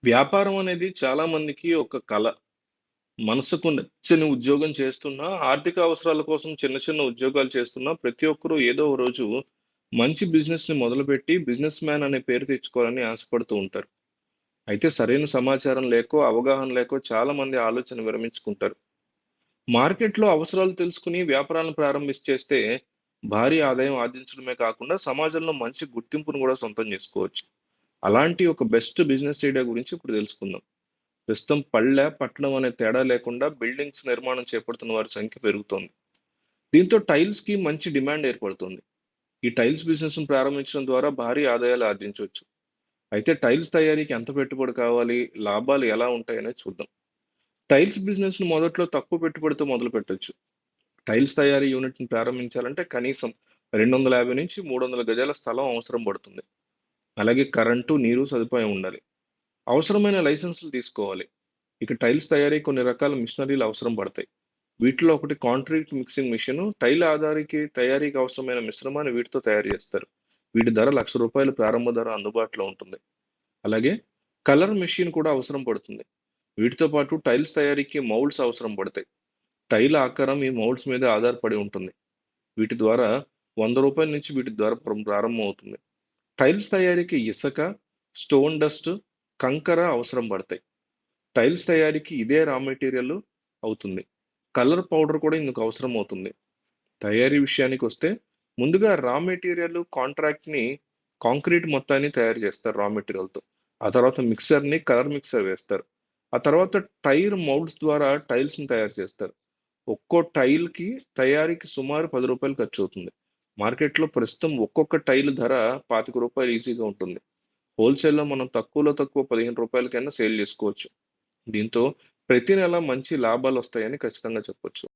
వ్యాపారం అనేది చాలా మందికి ఒక కల. మనసుకు నచ్చని ఉద్యోగం చేస్తున్నా, ఆర్థిక అవసరాల కోసం చిన్న చిన్న ఉద్యోగాలు చేస్తున్నా, ప్రతి ఒక్కరు ఏదో ఓ రోజు మంచి బిజినెస్‌ని మొదలుపెట్టి బిజినెస్ మ్యాన్ అనే పేరు తెచ్చుకోవాలని ఆశపడుతూ ఉంటారు. అయితే సరైన సమాచారం లేకో, అవగాహన లేకో చాలా మంది ఆలోచన విరమించుకుంటారు. మార్కెట్‌లో అవసరాలు తెలుసుకొని వ్యాపారాలను చేస్తే భారీ ఆదాయం ఆర్జించడమే కాకుండా సమాజంలో మంచి గుర్తింపును కూడా సొంతం చేసుకోవచ్చు. అలాంటి ఒక బెస్ట్ బిజినెస్ ఐడియా గురించి ఇప్పుడు తెలుసుకుందాం. ప్రస్తుతం పల్లె, పట్టణం అనే తేడా లేకుండా బిల్డింగ్స్ నిర్మాణం చేపడుతున్న వారి సంఖ్య పెరుగుతోంది. దీంతో టైల్స్‌కి మంచి డిమాండ్ ఏర్పడుతుంది. ఈ టైల్స్ బిజినెస్‌ను ప్రారంభించడం ద్వారా భారీ ఆదాయాలు ఆర్జించవచ్చు. అయితే టైల్స్ తయారీకి ఎంత పెట్టుబడి కావాలి? లాభాలు ఎలా ఉంటాయనేది చూద్దాం. టైల్స్ బిజినెస్‌ను మొదట్లో తక్కువ పెట్టుబడితో మొదలుపెట్టొచ్చు. టైల్స్ తయారీ యూనిట్‌ని ప్రారంభించాలంటే కనీసం 250-300 గజాల స్థలం అవసరం పడుతుంది. అలాగే కరెంటు, నీరు సదుపాయం ఉండాలి. అవసరమైన లైసెన్సులు తీసుకోవాలి. ఇక టైల్స్ తయారీ కొన్ని రకాల మిషనరీలు అవసరం పడతాయి. వీటిలో ఒకటి కాంక్రీట్ మిక్సింగ్ మెషిన్. టైల్ ఆధారికి తయారీకి అవసరమైన మిశ్రమాన్ని వీటితో తయారు చేస్తారు. వీటి ధర రూ. 1,00,000 ప్రారంభ ధర అందుబాటులో ఉంటుంది. అలాగే కలర్ మెషిన్ కూడా అవసరం పడుతుంది. వీటితో పాటు టైల్స్ తయారీకి మౌల్డ్స్ అవసరం పడతాయి. టైల్ ఆకారం ఈ మౌల్డ్స్ మీద ఆధారపడి ఉంటుంది. వీటి ద్వారా రూ. 100 నుంచి వీటి ధర ప్రారంభం అవుతుంది. టైల్స్ తయారీకి ఇసక, స్టోన్ డస్ట్, కంకర అవసరం పడతాయి. టైల్స్ తయారీకి ఇదే రా మెటీరియల్ అవుతుంది. కలర్ పౌడర్ కూడా ఇందుకు అవసరం అవుతుంది. తయారీ విషయానికొస్తే ముందుగా రా మెటీరియల్ కాంట్రాక్ట్‌ని కాంక్రీట్ మొత్తాన్ని తయారు చేస్తారు రా మెటీరియల్‌తో. ఆ తర్వాత మిక్సర్‌ని కలర్ మిక్సర్ వేస్తారు. ఆ తర్వాత టైర్ మౌల్డ్స్ ద్వారా టైల్స్‌ని తయారు చేస్తారు. ఒక్కో టైల్‌కి తయారీకి సుమారు రూ. 10 ఖర్చవుతుంది. మార్కెట్‌లో ప్రస్తుతం ఒక్కొక్క టైల్ ధర రూ. 25 ఈజీగా ఉంటుంది. హోల్‌సేల్‌లో మనం తక్కువలో తక్కువ రూ. 15కైనా సేల్ చేసుకోవచ్చు. దీంతో ప్రతి నెల మంచి లాభాలొస్తాయని ఖచ్చితంగా చెప్పొచ్చు.